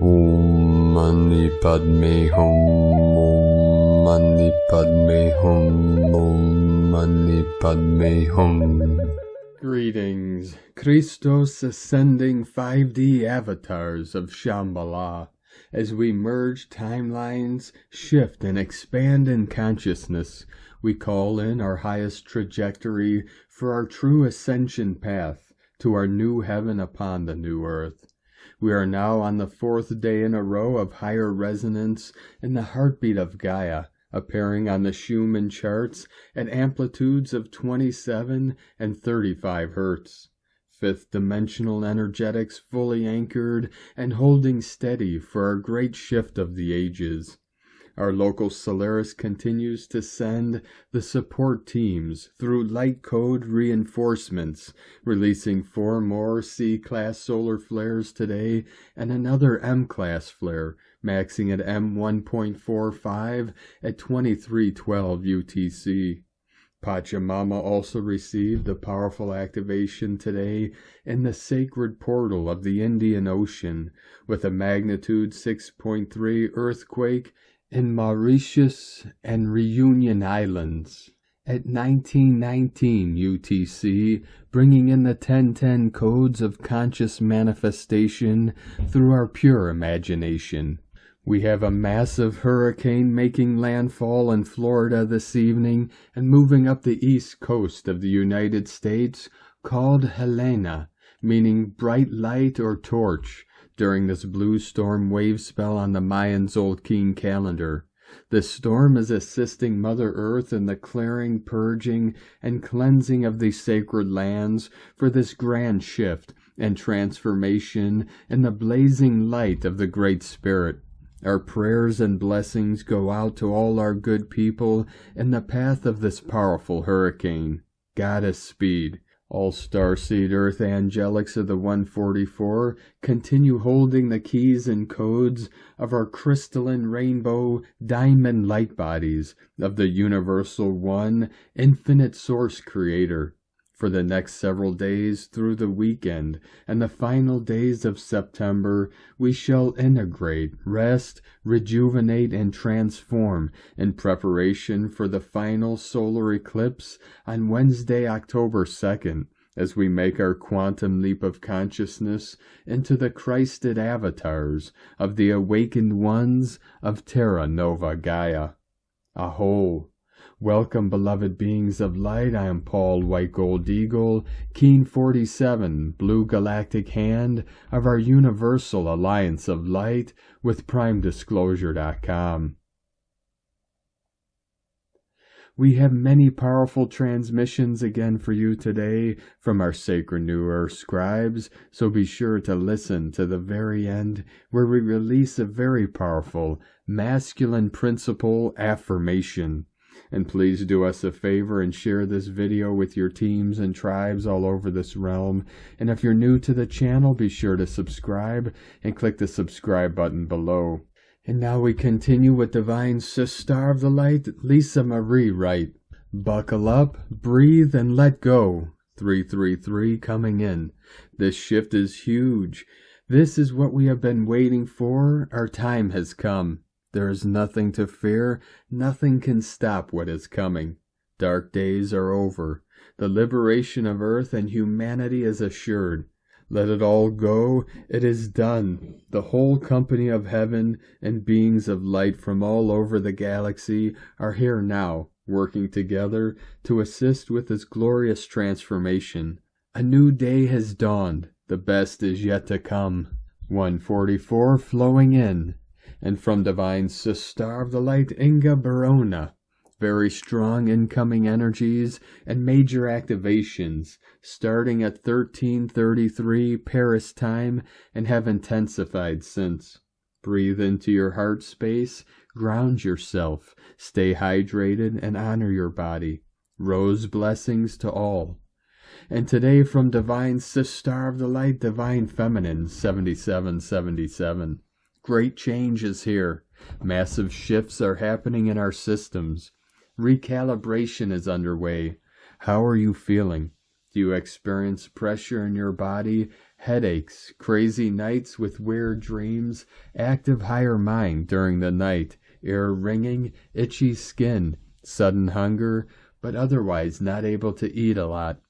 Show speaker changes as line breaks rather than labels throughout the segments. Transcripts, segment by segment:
Om Mani Padme Hum. Om Mani Padme Hum. Om Mani Padme Hum. Greetings, Christos ascending 5D avatars of Shambhala. As we merge timelines, shift and expand in consciousness, we call in our highest trajectory for our true ascension path to our new heaven upon the new earth. We are now on the 4th day in a row of higher resonance in the heartbeat of Gaia, appearing on the Schumann charts at amplitudes of 27 and 35 Hertz. Fifth dimensional energetics fully anchored and holding steady for our great shift of the ages. Our local Solaris continues to send the support teams through light code reinforcements, releasing 4 more C-class solar flares today and another M-class flare, maxing at M1.45 at 2312 UTC. Pachamama also received a powerful activation today in the sacred portal of the Indian Ocean with a magnitude 6.3 earthquake in Mauritius and Reunion Islands at 1919 UTC, bringing in the 1010 codes of conscious manifestation through our pure imagination. We have a massive hurricane making landfall in Florida this evening and moving up the east coast of the United States called Helena, meaning bright light or torch, during this blue storm wave spell on the Mayan Tzolk'in calendar. This storm is assisting Mother Earth in the clearing, purging, and cleansing of these sacred lands for this grand shift and transformation in the blazing light of the Great Spirit. Our prayers and blessings go out to all our good people in the path of this powerful hurricane. Goddess speed. All starseed earth angelics of the 144 continue holding the keys and codes of our crystalline rainbow diamond light bodies of the universal one infinite source creator. For the next several days through the weekend and the final days of September, we shall integrate, rest, rejuvenate, and transform in preparation for the final solar eclipse on Wednesday, October 2nd, as we make our quantum leap of consciousness into the Christed avatars of the awakened ones of Terra Nova Gaia. Aho! Welcome, beloved beings of light. I am Paul White Gold Eagle, Keen 47, Blue Galactic Hand of our Universal Alliance of Light with PrimeDisclosure.com. We have many powerful transmissions again for you today from our Sacred New Earth scribes, so be sure to listen to the very end where we release a very powerful masculine principle affirmation. And please do us a favor and share this video with your teams and tribes all over this realm. And if you're new to the channel, be sure to subscribe and click the subscribe button below. And now we continue with Divine Sister of the Light, Lisa Marie Wright. Buckle up, breathe, and let go. 333 coming in. This shift is huge. This is what we have been waiting for. Our time has come. There is nothing to fear, nothing can stop what is coming. Dark days are over. The liberation of Earth and humanity is assured. Let it all go, it is done. The whole company of heaven and beings of light from all over the galaxy are here now, working together to assist with this glorious transformation. A new day has dawned, the best is yet to come. 144 flowing in. And from Divine Sister of the Light, Inga Barona, very strong incoming energies and major activations, starting at 13:33 Paris time and have intensified since. Breathe into your heart space, ground yourself, stay hydrated, and honor your body. Rose blessings to all. And today from Divine Sister of the Light, Divine Feminine 7777. Great change is here. Massive shifts are happening in our systems. Recalibration is underway. How are you feeling? Do you experience pressure in your body headaches, crazy nights with weird dreams, active higher mind during the night, ear ringing, itchy skin, sudden hunger, but otherwise not able to eat a lot.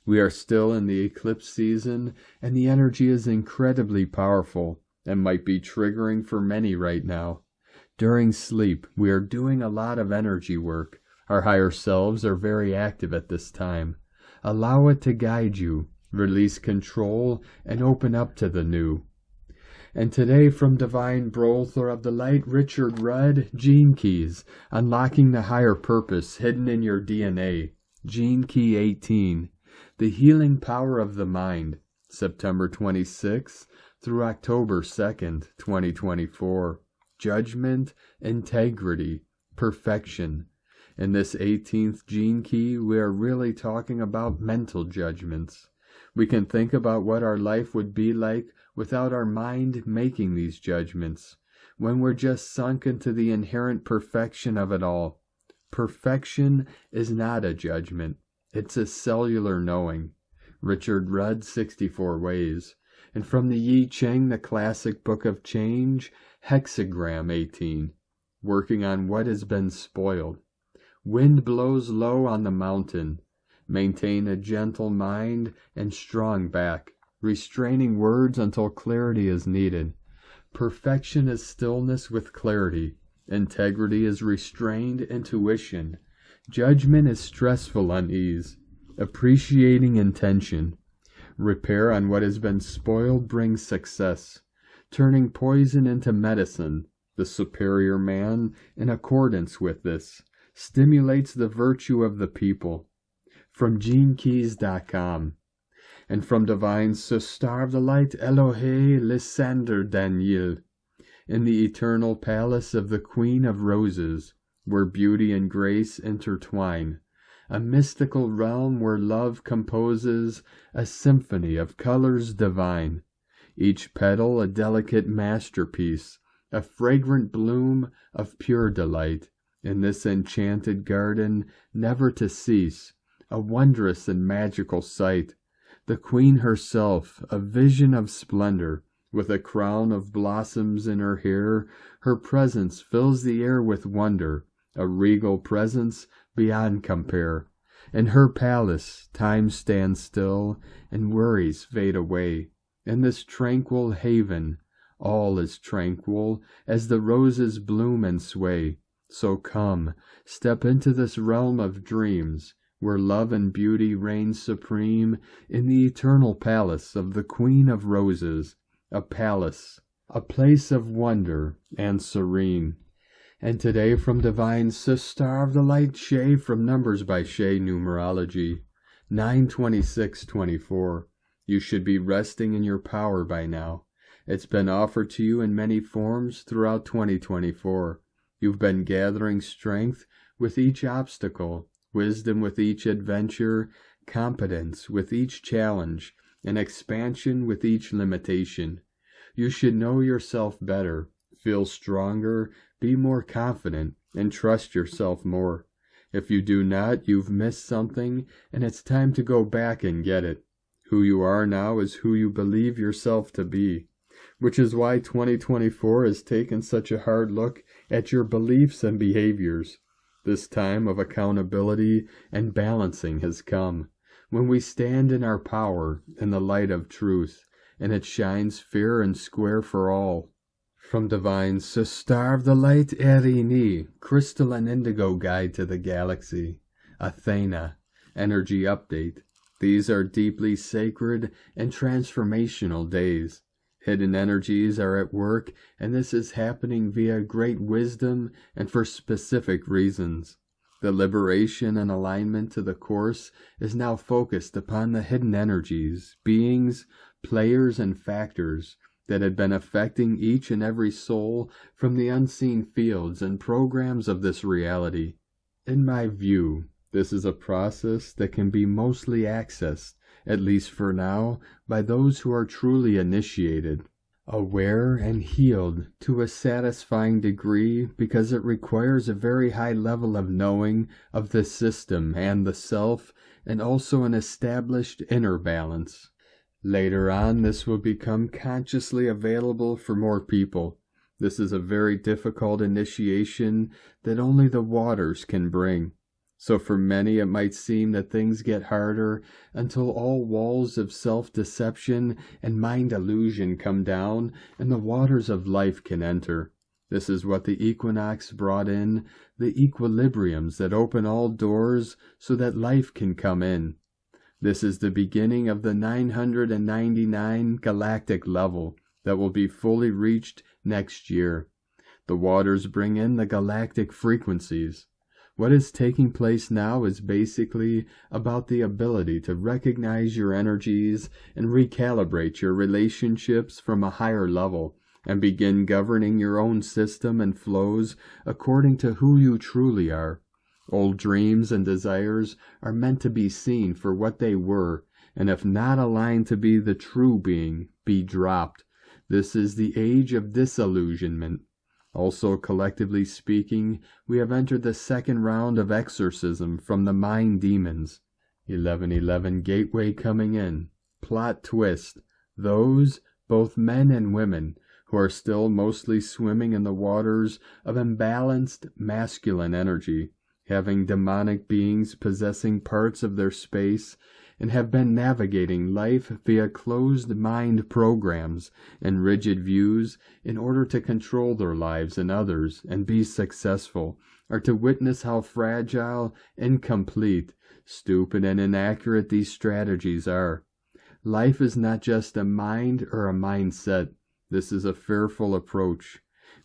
We are still in the eclipse season, and the energy is incredibly powerful and might be triggering for many right now. During sleep, we are doing a lot of energy work. Our higher selves are very active at this time. Allow it to guide you, release control, and open up to the new. And today from Divine Brother of the Light, Richard Rudd, Gene Keys, Unlocking the Higher Purpose Hidden in Your DNA, Gene Key 18, The Healing Power of the Mind, September 26th through October 2nd, 2024, Judgment, Integrity, Perfection. In this 18th Gene Key, we are really talking about mental judgments. We can think about what our life would be like without our mind making these judgments, when we're just sunk into the inherent perfection of it all. Perfection is not a judgment. It's a cellular knowing. Richard Rudd, 64 Ways. And from the I Ching, the classic book of change, Hexagram 18, working on what has been spoiled. Wind blows low on the mountain. Maintain a gentle mind and strong back, restraining words until clarity is needed. Perfection is stillness with clarity. Integrity is restrained intuition. Judgment is stressful unease. Appreciating intention. Repair on what has been spoiled brings success. Turning poison into medicine. The superior man, in accordance with this, stimulates the virtue of the people. From GeneKeys.com. And from Divine Star of the Light, Elohe Lysander Daniel. In the eternal palace of the Queen of Roses, where beauty and grace intertwine. A mystical realm where love composes a symphony of colors divine. Each petal a delicate masterpiece, a fragrant bloom of pure delight. In this enchanted garden, never to cease, a wondrous and magical sight. The Queen herself, a vision of splendor, with a crown of blossoms in her hair, her presence fills the air with wonder, a regal presence beyond compare. In her palace, time stands still, and worries fade away. In this tranquil haven, all is tranquil, as the roses bloom and sway. So come, step into this realm of dreams, where love and beauty reign supreme, in the eternal palace of the Queen of Roses, a palace, a place of wonder and serene. And today from Divine Star of the Light, Shay, from Numbers by Shay Numerology, 9/26/24. You should be resting in your power by now. It's been offered to you in many forms throughout 2024. You've been gathering strength with each obstacle, wisdom with each adventure, competence with each challenge, and expansion with each limitation. You should know yourself better, feel stronger, be more confident, and trust yourself more. If you do not, you've missed something, and it's time to go back and get it. Who you are now is who you believe yourself to be, which is why 2024 has taken such a hard look at your beliefs and behaviors. This time of accountability and balancing has come, when we stand in our power in the light of truth, and it shines fair and square for all. From Divine Star of the Light, Erini, Crystal and Indigo Guide to the Galaxy, Athena, Energy Update. These are deeply sacred and transformational days. Hidden energies are at work, and this is happening via great wisdom and for specific reasons. The liberation and alignment to the course is now focused upon the hidden energies, beings, players, and factors that had been affecting each and every soul from the unseen fields and programs of this reality. In my view, this is a process that can be mostly accessed, at least for now, by those who are truly initiated, aware and healed to a satisfying degree, because it requires a very high level of knowing of the system and the self, and also an established inner balance. Later on, this will become consciously available for more people. This is a very difficult initiation that only the waters can bring. So for many, it might seem that things get harder until all walls of self-deception and mind illusion come down and the waters of life can enter. This is what the equinox brought in, the equilibriums that open all doors so that life can come in. This is the beginning of the 999 galactic level that will be fully reached next year. The waters bring in the galactic frequencies. What is taking place now is basically about the ability to recognize your energies and recalibrate your relationships from a higher level and begin governing your own system and flows according to who you truly are. Old dreams and desires are meant to be seen for what they were, and if not aligned to be the true being, be dropped. This is the age of disillusionment. Also, collectively speaking, we have entered the second round of exorcism from the mind demons. 1111 gateway coming in. Plot twist. Those, both men and women, who are still mostly swimming in the waters of imbalanced masculine energy, having demonic beings possessing parts of their space, and have been navigating life via closed mind programs and rigid views in order to control their lives and others and be successful, are to witness how fragile, incomplete, stupid, and inaccurate these strategies are. Life is not just a mind or a mindset. This is a fearful approach.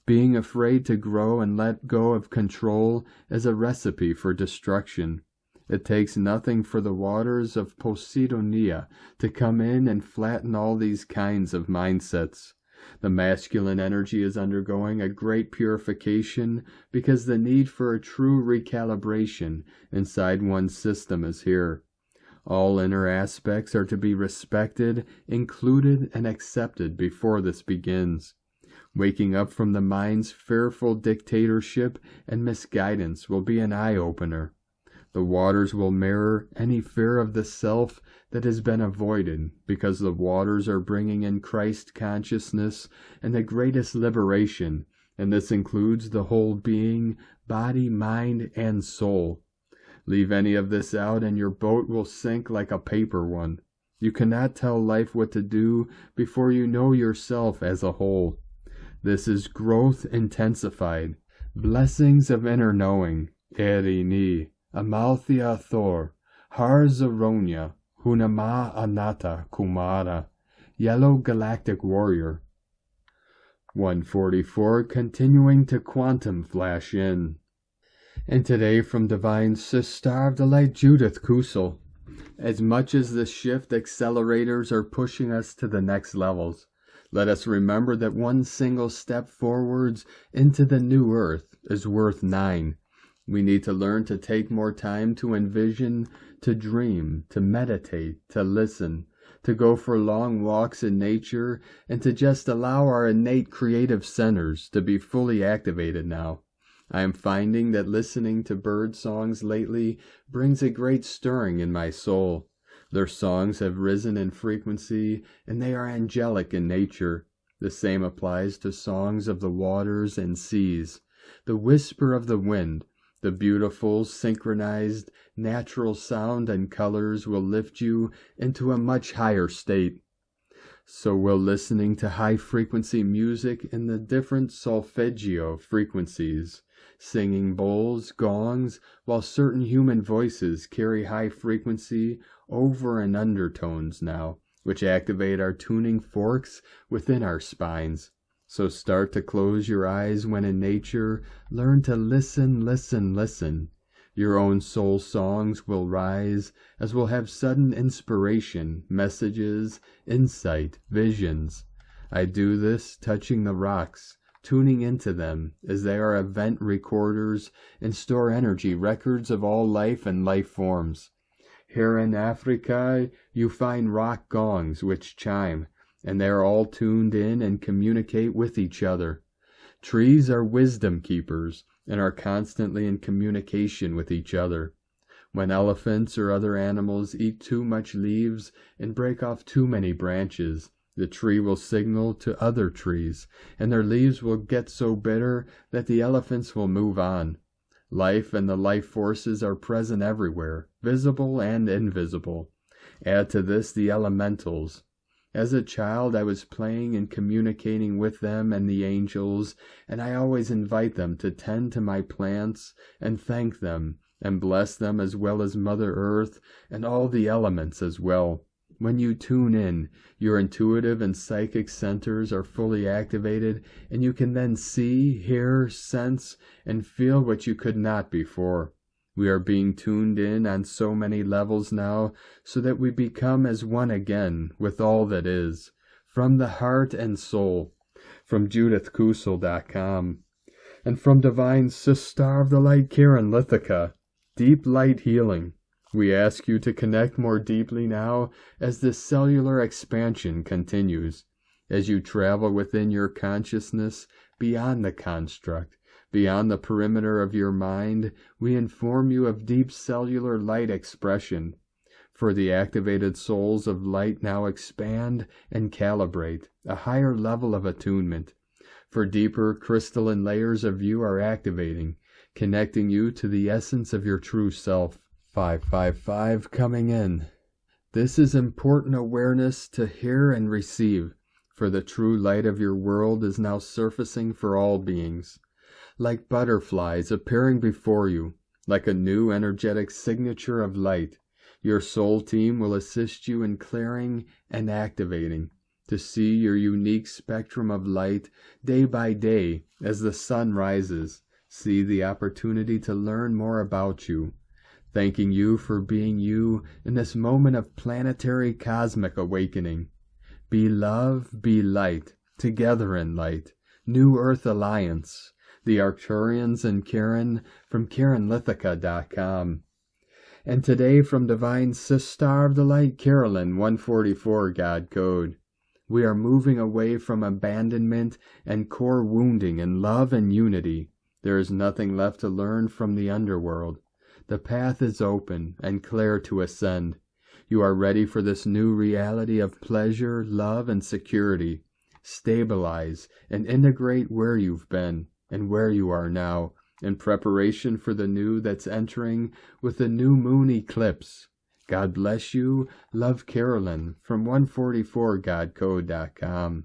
Being afraid to grow and let go of control is a recipe for destruction. It takes nothing for the waters of Posidonia to come in and flatten all these kinds of mindsets. The masculine energy is undergoing a great purification because the need for a true recalibration inside one's system is here. All inner aspects are to be respected, included, and accepted before this begins. Waking up from the mind's fearful dictatorship and misguidance will be an eye-opener. The waters will mirror any fear of the self that has been avoided, because the waters are bringing in Christ consciousness and the greatest liberation, and this includes the whole being, body, mind, and soul. Leave any of this out and your boat will sink like a paper one. You cannot tell life what to do before you know yourself as a whole. This is growth intensified. Blessings of inner knowing. Eri ni. Amalthea Thor, Har Zaronia, Hunama Anata Kumara, Yellow Galactic Warrior. 144, continuing to quantum flash in. And today from Divine Sister of the Light Judith Kusel. As much as the shift accelerators are pushing us to the next levels, let us remember that one single step forwards into the new earth is worth 9. We need to learn to take more time to envision, to dream, to meditate, to listen, to go for long walks in nature, and to just allow our innate creative centers to be fully activated now. I am finding that listening to bird songs lately brings a great stirring in my soul. Their songs have risen in frequency, and they are angelic in nature. The same applies to songs of the waters and seas. The whisper of the wind, the beautiful, synchronized, natural sound and colors will lift you into a much higher state. So will listening to high-frequency music in the different solfeggio frequencies, singing bowls, gongs, while certain human voices carry high frequency over and undertones now, which activate our tuning forks within our spines. So start to close your eyes when in nature. Learn to listen, listen, listen. Your own soul songs will rise, as will have sudden inspiration, messages, insight, visions. I do this touching the rocks, tuning into them, as they are event recorders and store energy records of all life and life forms. Here in Africa, you find rock gongs which chime, and they are all tuned in and communicate with each other. Trees are wisdom keepers and are constantly in communication with each other. When elephants or other animals eat too much leaves and break off too many branches, the tree will signal to other trees, and their leaves will get so bitter that the elephants will move on. Life and the life forces are present everywhere, visible and invisible. Add to this the elementals. As a child, I was playing and communicating with them and the angels, and I always invite them to tend to my plants and thank them and bless them, as well as Mother Earth and all the elements as well. When you tune in, your intuitive and psychic centers are fully activated, and you can then see, hear, sense, and feel what you could not before. We are being tuned in on so many levels now, so that we become as one again with all that is, from the heart and soul. From JudithKusel.com. And from Divine Sister of the Light Karen Lithica, Deep Light Healing. We ask you to connect more deeply now as this cellular expansion continues, as you travel within your consciousness beyond the construct, beyond the perimeter of your mind. We inform you of deep cellular light expression. For the activated souls of light now expand and calibrate a higher level of attunement. For deeper crystalline layers of you are activating, connecting you to the essence of your true self. 555 coming in. This is important awareness to hear and receive, for the true light of your world is now surfacing for all beings, like butterflies appearing before you, like a new energetic signature of light. Your soul team will assist you in clearing and activating, to see your unique spectrum of light day by day as the sun rises. See the opportunity to learn more about you. Thanking you for being you in this moment of planetary cosmic awakening. Be love, be light, together in light. New Earth Alliance. The Arcturians and Karen from KarenLithica.com. And today from Divine Sister of the Light Carolyn 144 God Code. We are moving away from abandonment and core wounding in love and unity. There is nothing left to learn from the underworld. The path is open and clear to ascend. You are ready for this new reality of pleasure, love, and security. Stabilize and integrate where you've been and where you are now, in preparation for the new that's entering with the new moon eclipse. God bless you. Love, Carolyn from 144godcode.com.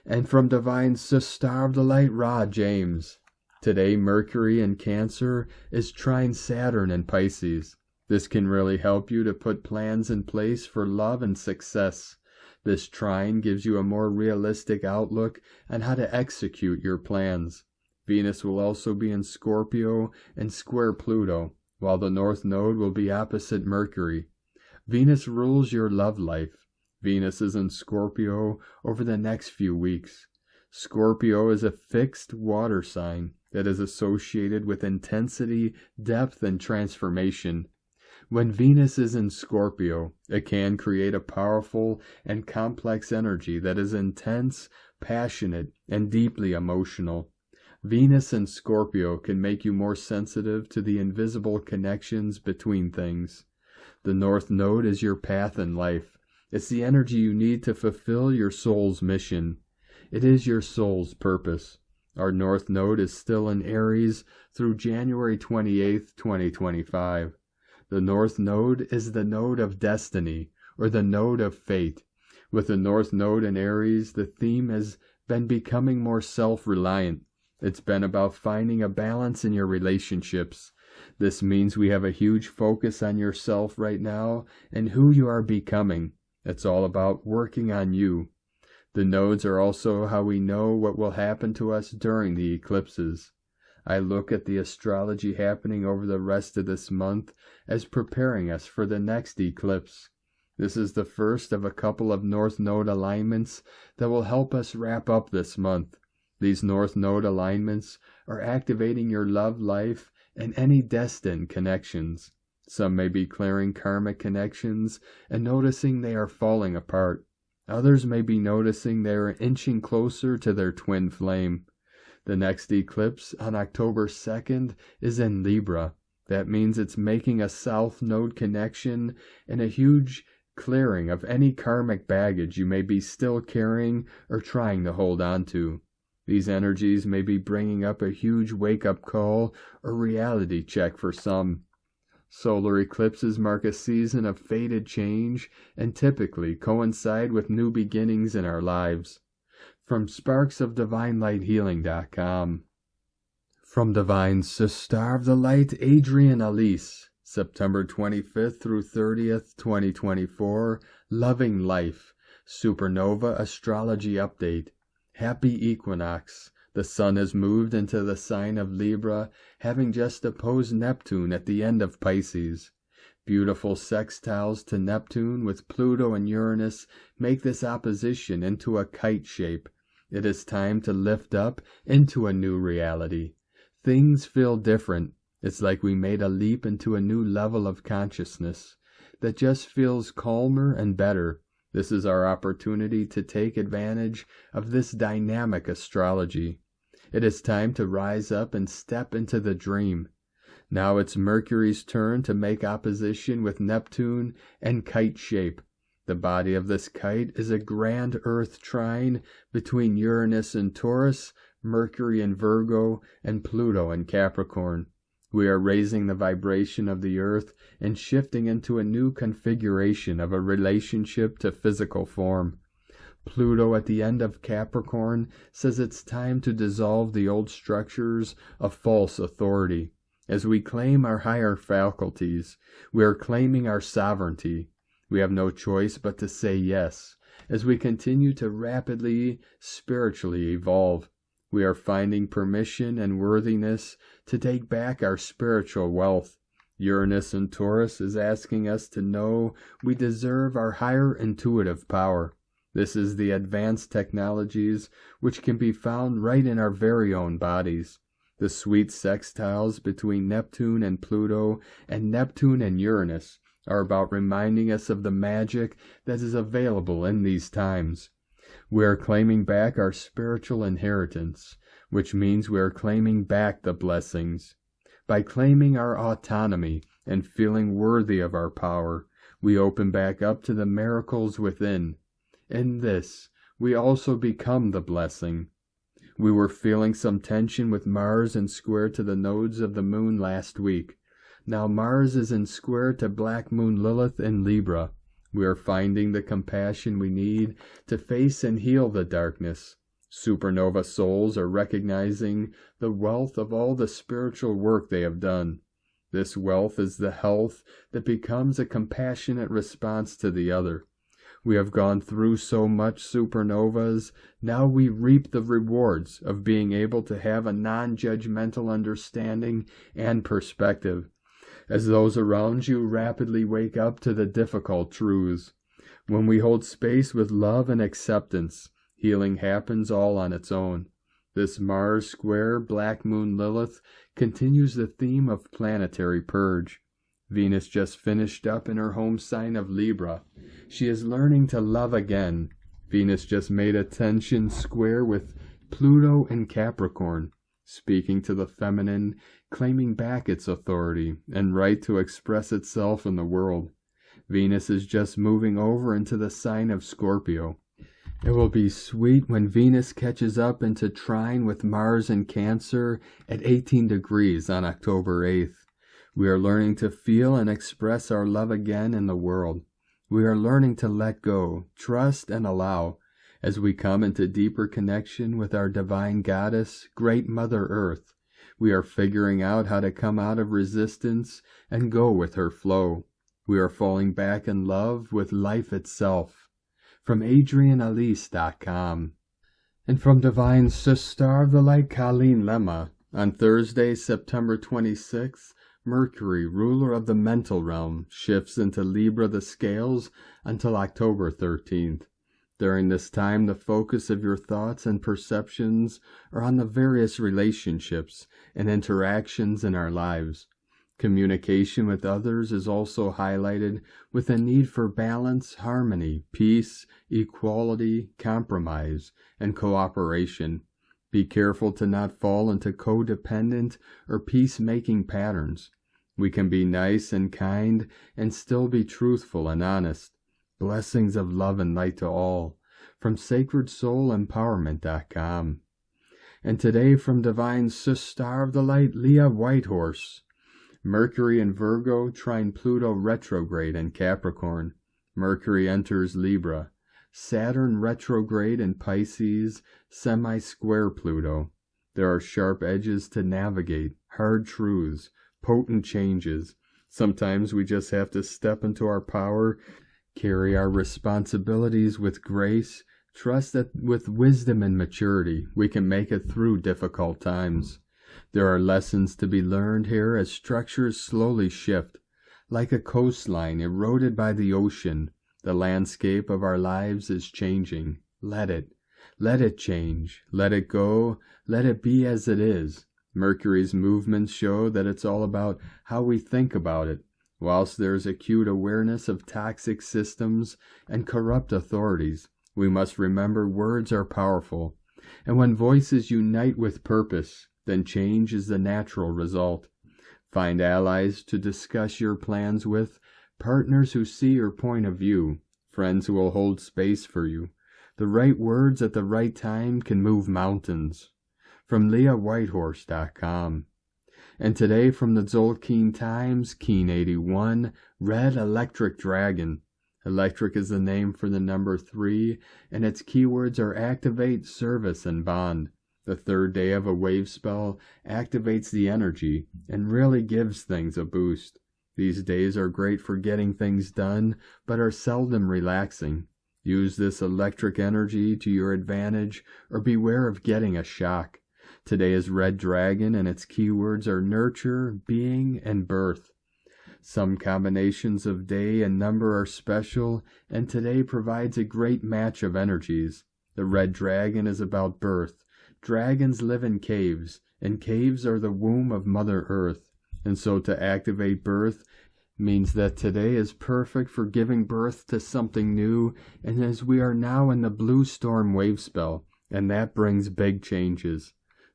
And from Divine Sister of the Light, Ra James. Today, Mercury in Cancer is trine Saturn in Pisces. This can really help you to put plans in place for love and success. This trine gives you a more realistic outlook on how to execute your plans. Venus will also be in Scorpio and square Pluto, while the North Node will be opposite Mercury. Venus rules your love life. Venus is in Scorpio over the next few weeks. Scorpio is a fixed water sign that is associated with intensity, depth, and transformation. When Venus is in Scorpio, it can create a powerful and complex energy that is intense, passionate, and deeply emotional. Venus in Scorpio can make you more sensitive to the invisible connections between things. The North Node is your path in life. It's the energy you need to fulfill your soul's mission. It is your soul's purpose. Our North Node is still in Aries through January 28th, 2025. The North Node is the node of destiny, or the node of fate. With the North Node in Aries, the theme has been becoming more self-reliant. It's been about finding a balance in your relationships. This means we have a huge focus on yourself right now and who you are becoming. It's all about working on you. The nodes are also how we know what will happen to us during the eclipses. I look at the astrology happening over the rest of this month as preparing us for the next eclipse. This is the first of a couple of North Node alignments that will help us wrap up this month. These North Node alignments are activating your love life and any destined connections. Some may be clearing karmic connections and noticing they are falling apart. Others may be noticing they are inching closer to their twin flame. The next eclipse on October 2nd is in Libra. That means it's making a south node connection and a huge clearing of any karmic baggage you may be still carrying or trying to hold on to. These energies may be bringing up a huge wake-up call or reality check for some. Solar eclipses mark a season of fated change and typically coincide with new beginnings in our lives. From sparksofdivinelightshealing.com. From Divine Sister of the Light, Adrienne Elise, September 25th through 30th, 2024, Loving Life, Supernova Astrology Update. Happy Equinox. The Sun has moved into the sign of Libra, having just opposed Neptune at the end of Pisces. Beautiful sextiles to Neptune with Pluto and Uranus make this opposition into a kite shape. It is time to lift up into a new reality. Things feel different. It's like we made a leap into a new level of consciousness that just feels calmer and better. This is our opportunity to take advantage of this dynamic astrology. It is time to rise up and step into the dream. Now it's Mercury's turn to make opposition with Neptune and kite shape. The body of this kite is a grand Earth trine between Uranus and Taurus, Mercury in Virgo, and Pluto in Capricorn. We are raising the vibration of the Earth and shifting into a new configuration of a relationship to physical form. Pluto at the end of Capricorn says it's time to dissolve the old structures of false authority. As we claim our higher faculties, we are claiming our sovereignty. We have no choice but to say yes. As we continue to rapidly, spiritually evolve, we are finding permission and worthiness to take back our spiritual wealth. Uranus in Taurus is asking us to know we deserve our higher intuitive power. This is the advanced technologies which can be found right in our very own bodies. The sweet sextiles between Neptune and Pluto and Neptune and Uranus are about reminding us of the magic that is available in these times. We are claiming back our spiritual inheritance, which means we are claiming back the blessings. By claiming our autonomy and feeling worthy of our power, we open back up to the miracles within. In this, we also become the blessing. We were feeling some tension with Mars in square to the nodes of the moon last week. Now Mars is in square to Black Moon Lilith in Libra. We are finding the compassion we need to face and heal the darkness. Supernova souls are recognizing the wealth of all the spiritual work they have done. This wealth is the health that becomes a compassionate response to the other. We have gone through so much supernovas, now we reap the rewards of being able to have a non-judgmental understanding and perspective. As those around you rapidly wake up to the difficult truths. When we hold space with love and acceptance, healing happens all on its own. This Mars square Black Moon Lilith continues the theme of planetary purge. Venus just finished up in her home sign of Libra. She is learning to love again. Venus just made a tension square with Pluto in Capricorn, speaking to the feminine, claiming back its authority and right to express itself in the world. Venus is just moving over into the sign of Scorpio. It will be sweet when Venus catches up into trine with Mars in Cancer at 18 degrees on October 8th. We are learning to feel and express our love again in the world. We are learning to let go, trust, and allow as we come into deeper connection with our divine goddess, Great Mother Earth. We are figuring out how to come out of resistance and go with her flow. We are falling back in love with life itself. From AdrienneElise.com. And from Divine Sister of the Light, Colleen Lemma, on Thursday, September 26th, Mercury, ruler of the mental realm, shifts into Libra the scales until October 13th. During this time, the focus of your thoughts and perceptions are on the various relationships and interactions in our lives. Communication with others is also highlighted with a need for balance, harmony, peace, equality, compromise, and cooperation. Be careful to not fall into codependent or peacemaking patterns. We can be nice and kind and still be truthful and honest. Blessings of love and light to all from sacredsoulempowerment.com. And today from Divine Star of the Light, Leah Whitehorse. Mercury in Virgo, trine Pluto retrograde in Capricorn. Mercury enters Libra. Saturn retrograde in Pisces, semi-square Pluto. There are sharp edges to navigate, hard truths, potent changes. Sometimes we just have to step into our power, carry our responsibilities with grace, trust that with wisdom and maturity we can make it through difficult times. There are lessons to be learned here as structures slowly shift. Like a coastline eroded by the ocean, the landscape of our lives is changing. Let it change. Let it go. Let it be as it is. Mercury's movements show that it's all about how we think about it. Whilst there is acute awareness of toxic systems and corrupt authorities, we must remember words are powerful. And when voices unite with purpose, then change is the natural result. Find allies to discuss your plans with, partners who see your point of view, friends who will hold space for you. The right words at the right time can move mountains. From LeahWhitehorse.com. And today from the Zolkeen Times, Keen 81, Red Electric Dragon. Electric is the name for the number 3, and its keywords are activate, service, and bond. The third day of a wave spell activates the energy and really gives things a boost. These days are great for getting things done, but are seldom relaxing. Use this electric energy to your advantage, or beware of getting a shock. Today is Red Dragon, and its keywords are nurture, being, and birth. Some combinations of day and number are special, and today provides a great match of energies. The Red Dragon is about birth. Dragons live in caves, and caves are the womb of Mother Earth. And so to activate birth means that today is perfect for giving birth to something new, and as we are now in the blue storm wave spell, and that brings big changes.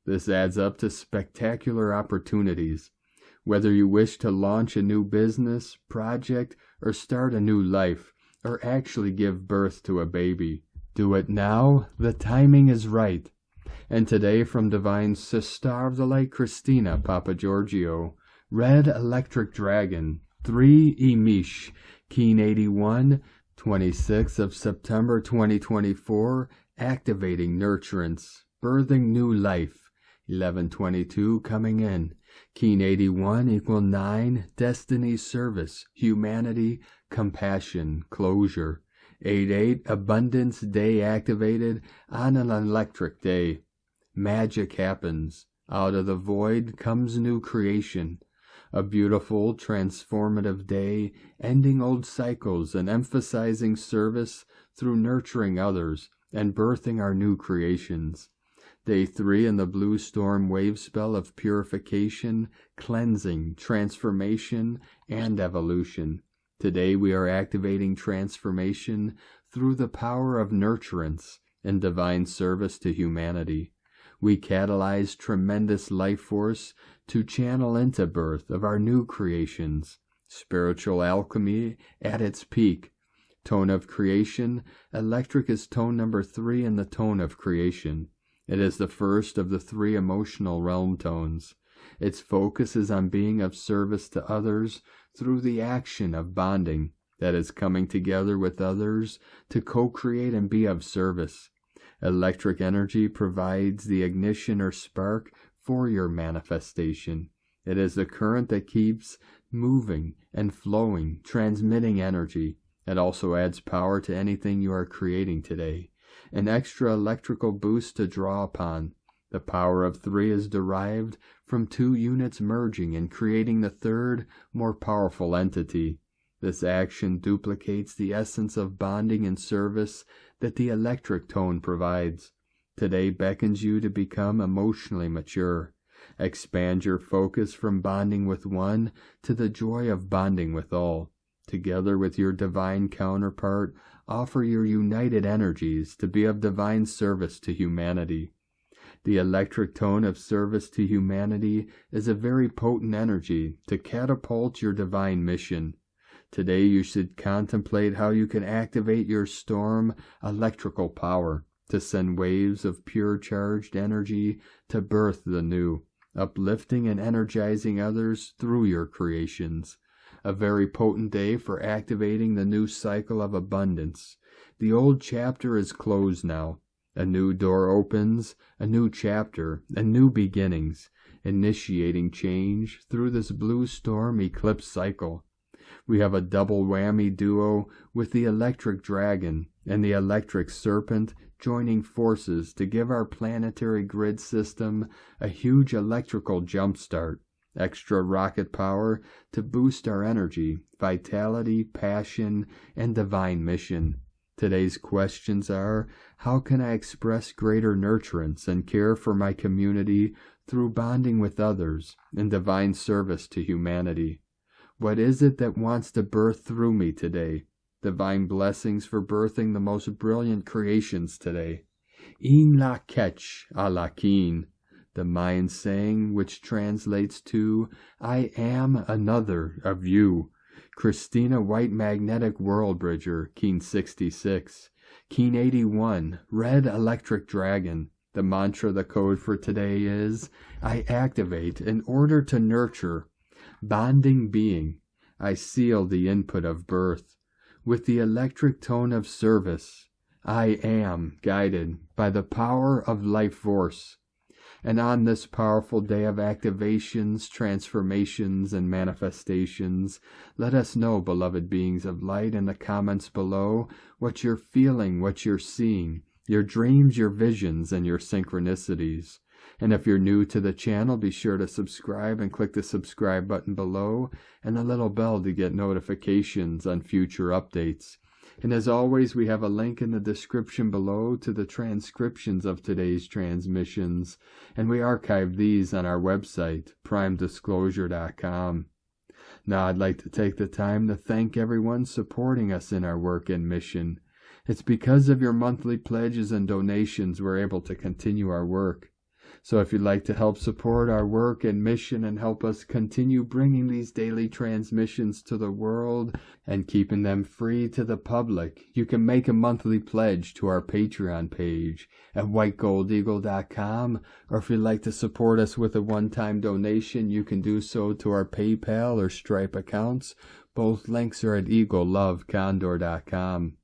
This adds up to spectacular opportunities. Whether you wish to launch a new business, project, or start a new life, or actually give birth to a baby, do it now. The timing is right. And today from Divine Star of the Light, Christina Papagiorgio, Red Electric Dragon, 3 Emish, Keen 81, 26th of September 2024, activating nurturance, birthing new life. 1122 coming in. Keen 81 equal 9, destiny, service, humanity, compassion, closure. 88 abundance day activated on an electric day. Magic happens. Out of the void comes new creation. A beautiful, transformative day, ending old cycles and emphasizing service through nurturing others and birthing our new creations. Day 3 in the blue storm wave spell of purification, cleansing, transformation, and evolution. Today we are activating transformation through the power of nurturance and divine service to humanity. We catalyze tremendous life force to channel into birth of our new creations. Spiritual alchemy at its peak. Tone of creation. Electric is tone number 3 in the tone of creation. It is the first of the 3 emotional realm tones. Its focus is on being of service to others through the action of bonding, that is coming together with others to co-create and be of service. Electric energy provides the ignition or spark for your manifestation. It is the current that keeps moving and flowing, transmitting energy. It also adds power to anything you are creating today. An extra electrical boost to draw upon. The power of 3 is derived from 2 units merging and creating the third, more powerful entity. This action duplicates the essence of bonding and service that the electric tone provides. Today beckons you to become emotionally mature. Expand your focus from bonding with one to the joy of bonding with all. Together with your divine counterpart, offer your united energies to be of divine service to humanity. The electric tone of service to humanity is a very potent energy to catapult your divine mission. Today you should contemplate how you can activate your storm electrical power to send waves of pure charged energy to birth the new, uplifting and energizing others through your creations. A very potent day for activating the new cycle of abundance. The old chapter is closed now. A new door opens, a new chapter, and new beginnings, initiating change through this blue storm eclipse cycle. We have a double whammy duo with the electric dragon and the electric serpent joining forces to give our planetary grid system a huge electrical jumpstart, extra rocket power to boost our energy, vitality, passion, and divine mission. Today's questions are, how can I express greater nurturance and care for my community through bonding with others in divine service to humanity? What is it that wants to birth through me today? Divine blessings for birthing the most brilliant creations today. In la ketch a la keen, the Mayan saying which translates to, I am another of you. Christina White Magnetic World Bridger, Keen 66. Keen 81, Red Electric Dragon. The mantra, the code for today is, I activate in order to nurture. Bonding being, I seal the input of birth. With the electric tone of service, I am guided by the power of life force. And on this powerful day of activations, transformations, and manifestations, let us know, beloved beings of light, in the comments below, what you're feeling, what you're seeing, your dreams, your visions, and your synchronicities. And if you're new to the channel, be sure to subscribe and click the subscribe button below and the little bell to get notifications on future updates. And as always, we have a link in the description below to the transcriptions of today's transmissions, and we archive these on our website, primedisclosure.com. Now I'd like to take the time to thank everyone supporting us in our work and mission. It's because of your monthly pledges and donations we're able to continue our work. So if you'd like to help support our work and mission and help us continue bringing these daily transmissions to the world and keeping them free to the public, you can make a monthly pledge to our Patreon page at whitegoldeagle.com, or if you'd like to support us with a one-time donation, you can do so to our PayPal or Stripe accounts. Both links are at eaglelovecondor.com.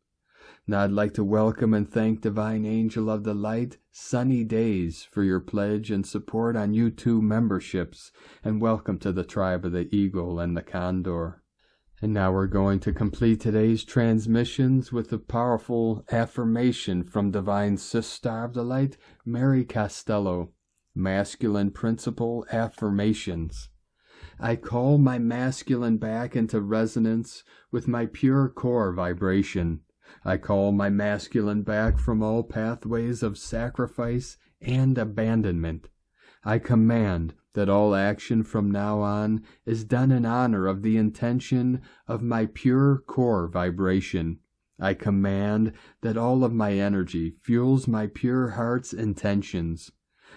Now I'd like to welcome and thank Divine Angel of the Light, Sunny Daze, for your pledge and support on YouTube memberships, and welcome to the tribe of the Eagle and the Condor. And now we're going to complete today's transmissions with the powerful affirmation from Divine Sister of the Light, Mary Costello. Masculine Principle Affirmations. I call my masculine back into resonance with my pure core vibration. I call my masculine back from all pathways of sacrifice and abandonment. I command that all action from now on is done in honor of the intention of my pure core vibration. I command that all of my energy fuels my pure heart's intentions.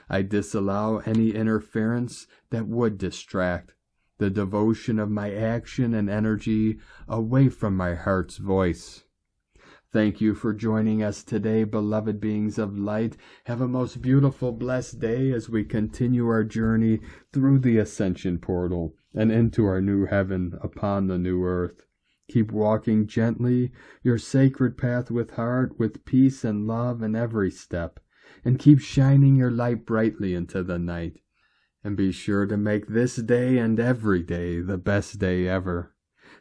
I disallow any interference that would distract the devotion of my action and energy away from my heart's voice. Thank you for joining us today, beloved beings of light. Have a most beautiful, blessed day as we continue our journey through the ascension portal and into our new heaven upon the new earth. Keep walking gently your sacred path with heart, with peace and love in every step, and keep shining your light brightly into the night. And be sure to make this day and every day the best day ever.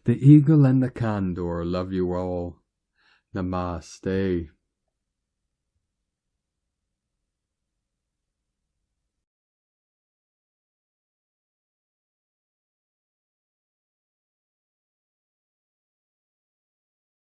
The Eagle and the Condor love you all. Namaste.